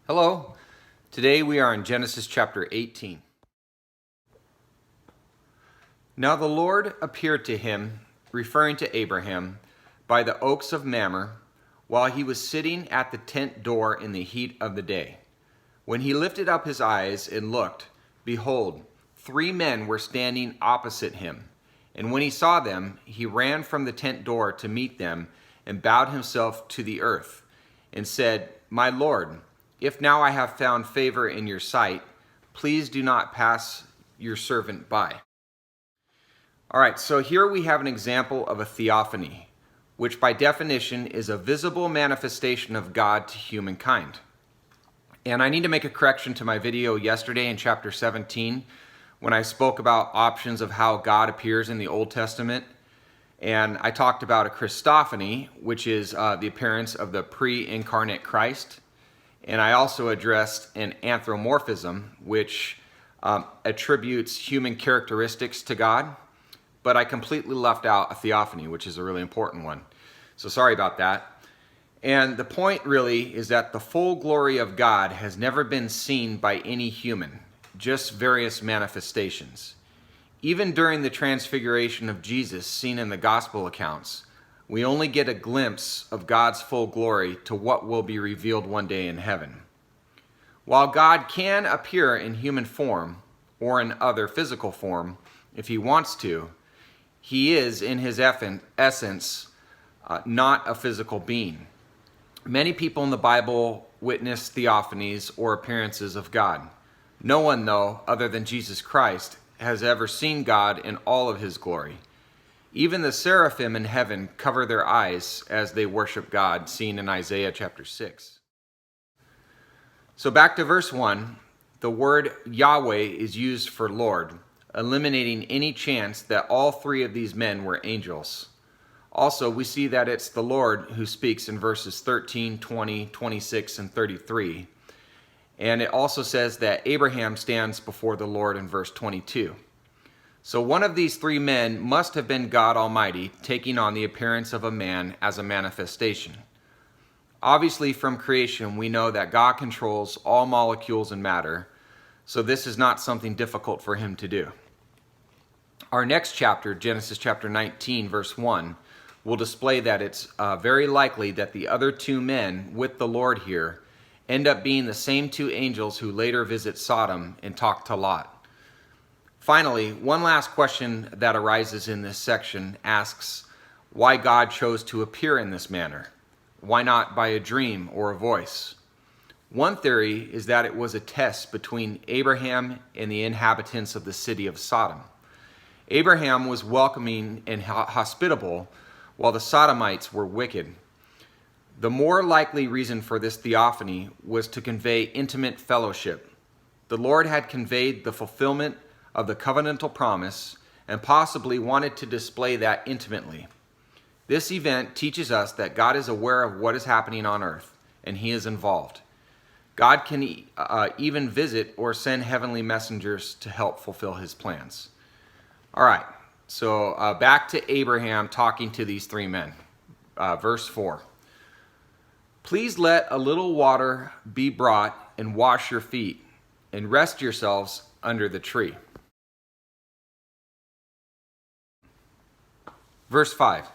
Hello. Today we are in Genesis chapter 18. Now the Lord appeared to him, referring to Abraham, by the oaks of Mamre, while he was sitting at the tent door in the heat of the day. When he lifted up his eyes and looked, behold, 3 men were standing opposite him. And when he saw them, he ran from the tent door to meet them and bowed himself to the earth and said, My Lord, if now I have found favor in your sight, please do not pass your servant by. All right, so here we have an example of a theophany, which by definition is a visible manifestation of God to humankind. And I need to make a correction to my video yesterday in chapter 17 when I spoke about options of how God appears in the Old Testament. And I talked about a Christophany, which is the appearance of the pre-incarnate Christ. And I also addressed an anthropomorphism, which attributes human characteristics to God. But I completely left out a theophany, which is a really important one. So sorry about that. And the point really is that the full glory of God has never been seen by any human, just various manifestations. Even during the transfiguration of Jesus seen in the gospel accounts, we only get a glimpse of God's full glory to what will be revealed one day in heaven. While God can appear in human form or in other physical form if he wants to, he is in his essence not a physical being. Many people in the Bible witness theophanies or appearances of God. No one, though, other than Jesus Christ, has ever seen God in all of his glory. Even the seraphim in heaven cover their eyes as they worship God, seen in Isaiah chapter 6. So back to verse 1, the word Yahweh is used for Lord, eliminating any chance that all 3 of these men were angels. Also, we see that it's the Lord who speaks in verses 13, 20, 26, and 33. And it also says that Abraham stands before the Lord in verse 22. So one of these 3 men must have been God Almighty, taking on the appearance of a man as a manifestation. Obviously, from creation, we know that God controls all molecules and matter, so this is not something difficult for him to do. Our next chapter, Genesis chapter 19, verse 1, will display that it's very likely that the other 2 men with the Lord here end up being the same 2 angels who later visit Sodom and talk to Lot. Finally, one last question that arises in this section asks why God chose to appear in this manner. Why not by a dream or a voice? One theory is that it was a test between Abraham and the inhabitants of the city of Sodom. Abraham was welcoming and hospitable, while the Sodomites were wicked. The more likely reason for this theophany was to convey intimate fellowship. The Lord had conveyed the fulfillment of the covenantal promise and possibly wanted to display that intimately. This event teaches us that God is aware of what is happening on earth and he is involved. God can even visit or send heavenly messengers to help fulfill his plans. All right, so back to Abraham talking to these 3 men. Verse 4. Please let a little water be brought and wash your feet and rest yourselves under the tree. Verse 5,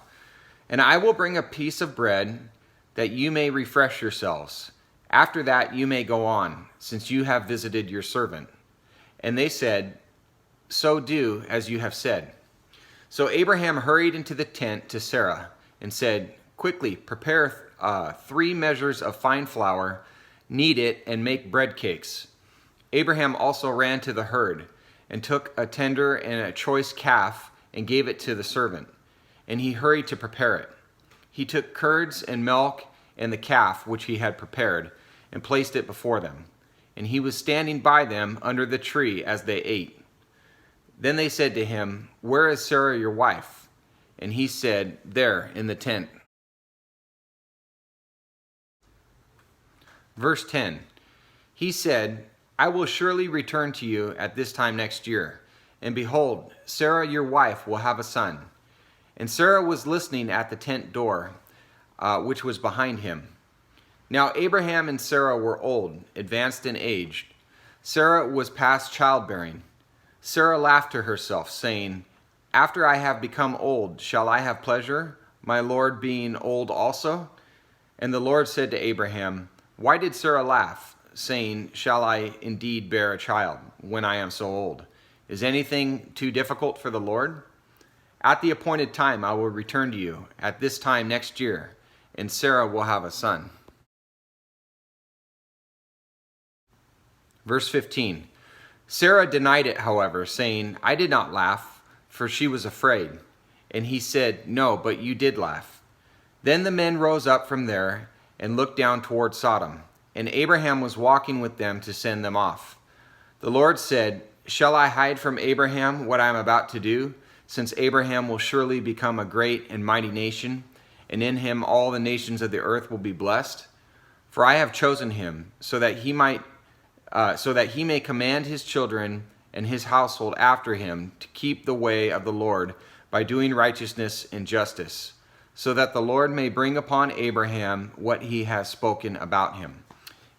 and I will bring a piece of bread that you may refresh yourselves. After that you may go on, since you have visited your servant. And they said, so do as you have said. So Abraham hurried into the tent to Sarah and said, quickly prepare 3 measures of fine flour, knead it, and make bread cakes. Abraham also ran to the herd and took a tender and a choice calf and gave it to the servant. And he hurried to prepare it. He took curds and milk and the calf which he had prepared and placed it before them. And he was standing by them under the tree as they ate. Then they said to him, where is Sarah your wife? And he said, there in the tent. Verse 10, he said, I will surely return to you at this time next year. And behold, Sarah your wife will have a son. And Sarah was listening at the tent door, which was behind him. Now Abraham and Sarah were old, advanced in age. Sarah was past childbearing. Sarah laughed to herself, saying, "After I have become old, shall I have pleasure, my Lord being old also?" And the Lord said to Abraham, "Why did Sarah laugh, saying, Shall I indeed bear a child when I am so old? Is anything too difficult for the Lord? At the appointed time I will return to you, at this time next year, and Sarah will have a son." Verse 15. Sarah denied it, however, saying, "I did not laugh, for she was afraid." And he said, "No, but you did laugh." Then the men rose up from there and looked down toward Sodom, and Abraham was walking with them to send them off. The Lord said, "Shall I hide from Abraham what I am about to do, since Abraham will surely become a great and mighty nation, and in him all the nations of the earth will be blessed? For I have chosen him, so that he may command his children and his household after him to keep the way of the Lord by doing righteousness and justice, so that the Lord may bring upon Abraham what he has spoken about him."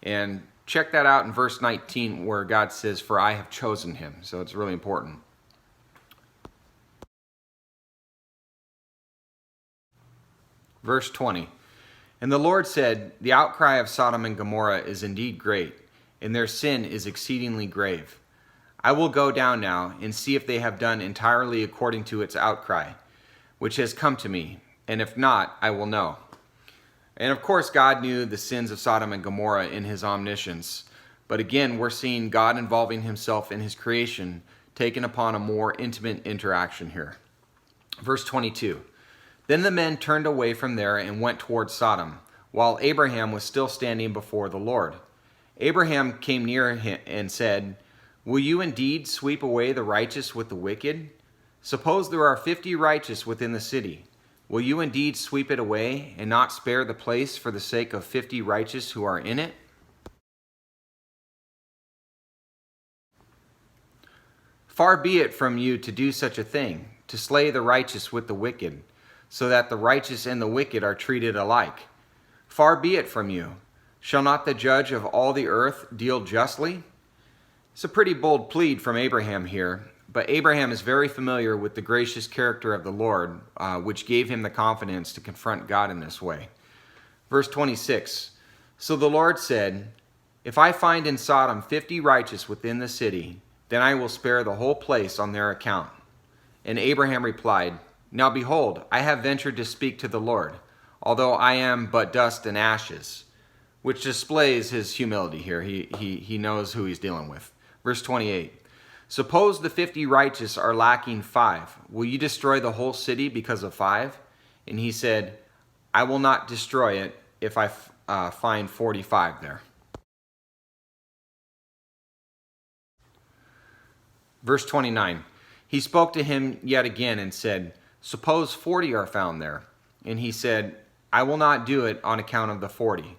And check that out in verse 19 where God says, "For I have chosen him." So it's really important. Verse 20. And the Lord said, "The outcry of Sodom and Gomorrah is indeed great, and their sin is exceedingly grave. I will go down now and see if they have done entirely according to its outcry, which has come to me, and if not, I will know." And of course, God knew the sins of Sodom and Gomorrah in his omniscience. But again, we're seeing God involving himself in his creation, taking upon a more intimate interaction here. Verse 22. Then the men turned away from there and went toward Sodom, while Abraham was still standing before the Lord. Abraham came near him and said, "Will you indeed sweep away the righteous with the wicked? Suppose there are 50 righteous within the city. Will you indeed sweep it away and not spare the place for the sake of 50 righteous who are in it?" Far be it from you to do such a thing, to slay the righteous with the wicked, so that the righteous and the wicked are treated alike. Far be it from you. Shall not the judge of all the earth deal justly? It's a pretty bold plead from Abraham here, but Abraham is very familiar with the gracious character of the Lord, which gave him the confidence to confront God in this way. Verse 26, So the Lord said, "If I find in Sodom 50 righteous within the city, then I will spare the whole place on their account." And Abraham replied, "Now behold, I have ventured to speak to the Lord, although I am but dust and ashes," which displays his humility here. He knows who he's dealing with. Verse 28, "Suppose the 50 righteous are lacking 5. Will you destroy the whole city because of 5? And he said, "I will not destroy it if I find 45 there." Verse 29, he spoke to him yet again and said, "Suppose 40 are found there." And he said, "I will not do it on account of the 40.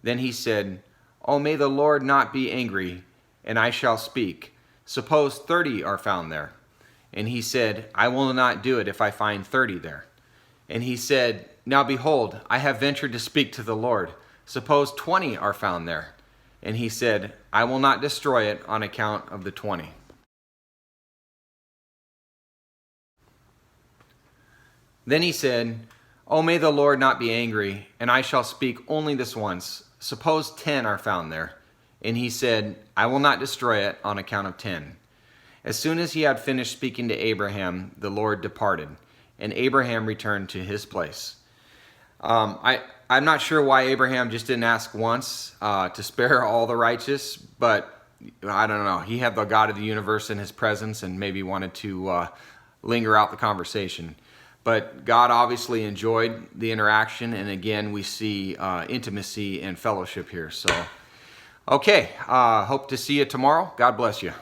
Then he said, "Oh, may the Lord not be angry, and I shall speak. Suppose 30 are found there." And he said, "I will not do it if I find 30 there." And he said, "Now behold, I have ventured to speak to the Lord. Suppose 20 are found there." And he said, "I will not destroy it on account of the 20. Then he said, "Oh, may the Lord not be angry, and I shall speak only this once. Suppose 10 are found there." And he said, "I will not destroy it on account of 10. As soon as he had finished speaking to Abraham, the Lord departed, and Abraham returned to his place. I'm not sure why Abraham just didn't ask once to spare all the righteous, but I don't know. He had the God of the universe in his presence and maybe wanted to linger out the conversation. But God obviously enjoyed the interaction, and again, we see intimacy and fellowship here. So, okay, hope to see you tomorrow. God bless you.